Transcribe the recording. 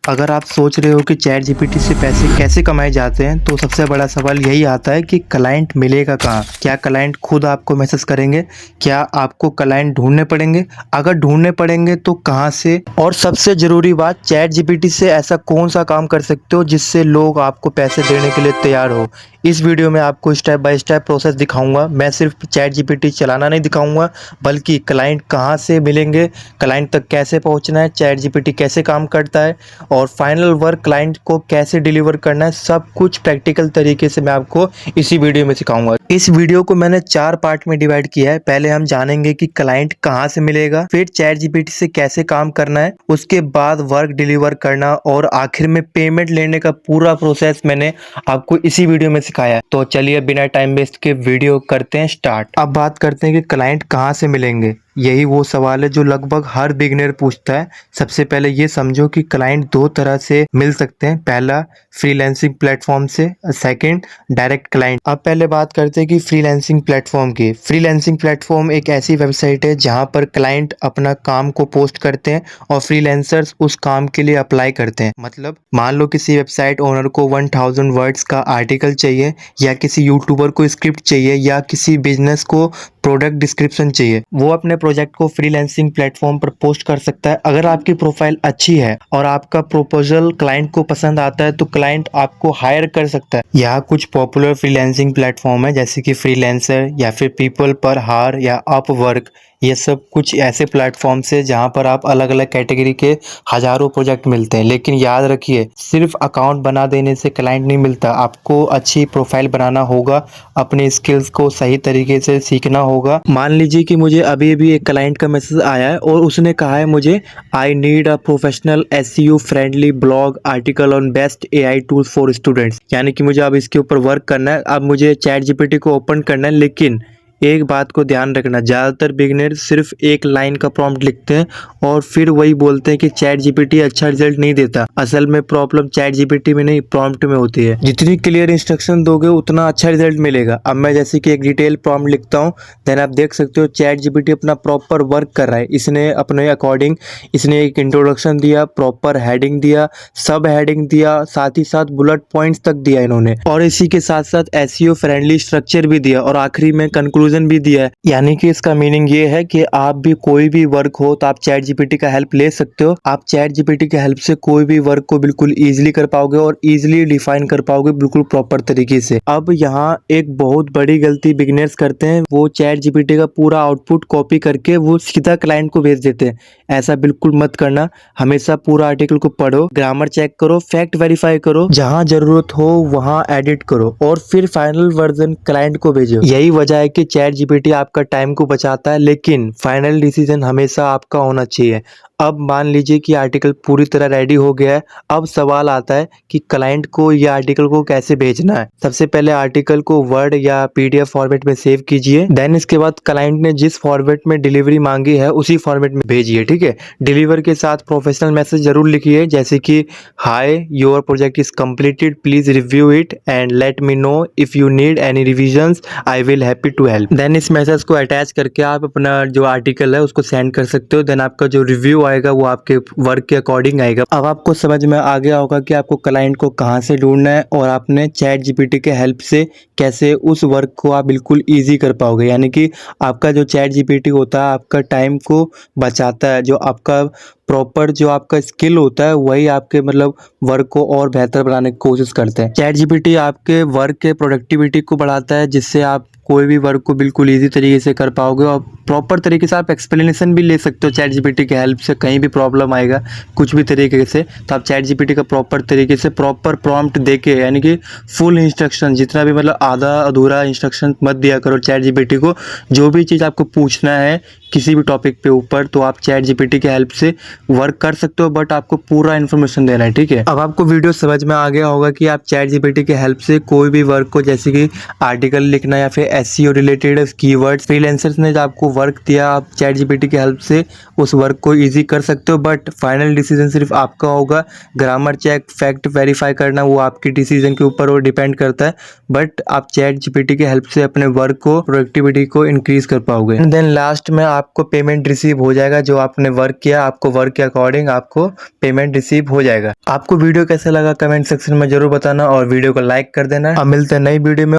अगर आप सोच रहे हो कि चैट जीपीटी से पैसे कैसे कमाए जाते हैं तो सबसे बड़ा सवाल यही आता है कि क्लाइंट मिलेगा कहाँ। क्या क्लाइंट खुद आपको मैसेज करेंगे? क्या आपको क्लाइंट ढूंढने पड़ेंगे? अगर ढूंढने पड़ेंगे तो कहाँ से? और सबसे ज़रूरी बात, चैट जीपीटी से ऐसा कौन सा काम कर सकते हो जिससे लोग आपको पैसे देने के लिए तैयार हो। इस वीडियो में आपको स्टेप बाय स्टेप प्रोसेस दिखाऊंगा। मैं सिर्फ चैट जीपीटी चलाना नहीं दिखाऊंगा, बल्कि क्लाइंट कहाँ से मिलेंगे, क्लाइंट तक कैसे पहुँचना है, चैट जीपीटी कैसे काम करता है और फाइनल वर्क क्लाइंट को कैसे डिलीवर करना है, सब कुछ प्रैक्टिकल तरीके से मैं आपको इसी वीडियो में सिखाऊंगा। इस वीडियो को मैंने 4 पार्ट में डिवाइड किया है। पहले हम जानेंगे कि क्लाइंट कहाँ से मिलेगा, फिर चैट जीपीटी से कैसे काम करना है, उसके बाद वर्क डिलीवर करना और आखिर में पेमेंट लेने का पूरा प्रोसेस मैंने आपको इसी वीडियो में सिखाया है। तो चलिए बिना टाइम वेस्ट के वीडियो करते हैं स्टार्ट। अब बात करते हैं कि क्लाइंट कहाँ से मिलेंगे। यही वो सवाल है जो लगभग हर बिगिनर पूछता है। सबसे पहले ये समझो कि क्लाइंट 2 तरह से मिल सकते हैं। पहला फ्रीलांसिंग प्लेटफॉर्म से, सेकंड डायरेक्ट क्लाइंट। अब पहले बात करते हैं कि फ्रीलांसिंग प्लेटफॉर्म की। फ्रीलांसिंग प्लेटफॉर्म एक ऐसी वेबसाइट है जहां पर क्लाइंट अपना काम को पोस्ट करते हैं और फ्रीलांसर्स उस काम के लिए अप्लाई करते हैं। मतलब मान लो किसी वेबसाइट ओनर को 1000 वर्ड्स का आर्टिकल चाहिए, या किसी यूट्यूबर को स्क्रिप्ट चाहिए, या किसी बिजनेस को प्रोडक्ट डिस्क्रिप्शन चाहिए। वो अपने प्रोजेक्ट को फ्रीलांसिंग प्लेटफॉर्म पर पोस्ट कर सकता है। अगर आपकी प्रोफाइल अच्छी है और आपका प्रपोजल क्लाइंट को पसंद आता है तो क्लाइंट आपको हायर कर सकता है। यहाँ कुछ पॉपुलर फ्रीलांसिंग प्लेटफॉर्म है जैसे कि फ्रीलांसर या फिर पीपल पर हायर या अपवर्क। ये सब कुछ ऐसे प्लेटफॉर्म है जहाँ पर आप अलग अलग कैटेगरी के हजारों प्रोजेक्ट मिलते हैं। लेकिन याद रखिए, सिर्फ अकाउंट बना देने से क्लाइंट नहीं मिलता। आपको अच्छी प्रोफाइल बनाना होगा, अपने स्किल्स को सही तरीके से सीखना होगा। मान लीजिए कि मुझे अभी अभी एक क्लाइंट का मैसेज आया है और उसने कहा है मुझे I need a professional SEO friendly blog article on best AI tools for students. यानी कि मुझे अब इसके ऊपर वर्क करना है। अब मुझे चैट जीपीटी को ओपन करना है। लेकिन एक बात को ध्यान रखना, ज़्यादातर बिगिनर सिर्फ एक लाइन का प्रॉम्प्ट लिखते हैं और फिर वही बोलते हैं कि चैट जीपीटी अच्छा रिजल्ट नहीं देता। असल में प्रॉब्लम चैट जीपीटी में नहीं, प्रॉम्प्ट में होती है। जितनी क्लियर इंस्ट्रक्शन दोगे उतना अच्छा रिजल्ट मिलेगा। अब मैं जैसे कि एक डिटेल प्रॉम्प्ट लिखता हूँ, देन आप देख सकते हो चैट जीपीटी अपना प्रॉपर वर्क कर रहा है। इसने अपने अकॉर्डिंग इसने एक इंट्रोडक्शन दिया, प्रॉपर हेडिंग दिया, सब हेडिंग दिया, साथ ही साथ बुलेट पॉइंट्स तक दिया इन्होंने, और इसी के साथ साथ एसईओ फ्रेंडली स्ट्रक्चर भी दिया और आखिरी में कंक्लूजन भी दिया है। यानी कि इसका मीनिंग ये है कि आप भी कोई भी वर्क हो तो आप चैट जीपीटी का हेल्प ले सकते हो। आप चैट जीपीटी के हेल्प से कोई भी वर्क को बिल्कुल इजीली कर पाओगे और इजीली डिफाइन कर पाओगे बिल्कुल प्रॉपर तरीके से। अब यहाँ एक बहुत बड़ी गलती बिगिनर्स करते हैं, वो चैट जीपीटी का पूरा आउटपुट कॉपी करके वो सीधा क्लाइंट को भेज देते हैं। ऐसा बिल्कुल मत करना। हमेशा पूरा आर्टिकल को पढ़ो, ग्रामर चेक करो, फैक्ट वेरीफाई करो, जहां जरूरत हो वहां एडिट करो और फिर फाइनल वर्जन क्लाइंट को भेजो। यही वजह है कि चैट जीपीटी आपका टाइम को बचाता है, लेकिन फाइनल डिसीजन हमेशा आपका होना चाहिए। अब मान लीजिए कि आर्टिकल पूरी तरह रेडी हो गया है। अब सवाल आता है कि क्लाइंट को ये आर्टिकल को कैसे भेजना है। सबसे पहले आर्टिकल को वर्ड या पीडीएफ फॉर्मेट में सेव कीजिए। देन इसके बाद क्लाइंट ने जिस फॉर्मेट में डिलीवरी मांगी है उसी फॉर्मेट में भेजिए। ठीक है, डिलीवर के साथ प्रोफेशनल मैसेज जरूर लिखिए, जैसे कि hi, your project is completed, please review it and let me know if you need any revisions, I will happy to help. Then इस मैसेज को अटैच करके आप अपना जो आर्टिकल है उसको सेंड कर सकते हो। देन आपका जो रिव्यू आएगा वो आपके वर्क के अकॉर्डिंग आएगा। अब आपको समझ में आ गया होगा कि आपको क्लाइंट को कहाँ से ढूंढना है और आपने चैट जीपीटी के हेल्प से कैसे उस वर्क को आप बिल्कुल इजी कर पाओगे। यानी कि आपका जो चैट जीपीटी होता है आपका टाइम को बचाता है। जो आपका प्रॉपर जो आपका स्किल होता है वही आपके मतलब वर्क को और बेहतर बनाने की कोशिश करते हैं। चैट जीपीटी आपके वर्क के प्रोडक्टिविटी को बढ़ाता है, जिससे आप कोई भी वर्क को बिल्कुल इजी तरीके से कर पाओगे और प्रॉपर तरीके से आप एक्सप्लेनेशन भी ले सकते हो चैट जीपीटी के हेल्प से। कहीं भी प्रॉब्लम आएगा कुछ भी तरीके से तो आप चैट जीपीटी का प्रॉपर तरीके से प्रॉपर प्रॉम्प्ट देके, यानी कि फुल इंस्ट्रक्शन, जितना भी मतलब आधा अधूरा इंस्ट्रक्शन मत दिया करो चैट जीपीटी को। जो भी चीज़ आपको पूछना है किसी भी टॉपिक पे ऊपर तो आप चैट जीपीटी के हेल्प से वर्क कर सकते हो, बट आपको पूरा इन्फॉर्मेशन देना है। ठीक है, अब आपको वीडियो समझ में आ गया होगा कि आप चैट जीपीटी के हेल्प से कोई भी वर्क को, जैसे कि आर्टिकल लिखना या फिर एसईओ रिलेटेड कीवर्ड्स, फ्रीलांसर्स ने जो आपको वर्क दिया, आप चैट जीपीटी की हेल्प से उस वर्क को ईजी कर सकते हो, बट फाइनल डिसीजन सिर्फ आपका होगा। ग्रामर चेक, फैक्ट वेरीफाई करना वो आपकी डिसीजन के ऊपर वो डिपेंड करता है, बट आप चैट जीपीटी की हेल्प से अपने वर्क को, प्रोडक्टिविटी को इंक्रीज कर पाओगे। एंड देन लास्ट में आपको पेमेंट रिसीव हो जाएगा, जो आपने वर्क किया आपको वर्क के अकॉर्डिंग आपको पेमेंट रिसीव हो जाएगा। आपको वीडियो कैसा लगा कमेंट सेक्शन में जरूर बताना और वीडियो को लाइक कर देना। अब मिलते हैं नई वीडियो में।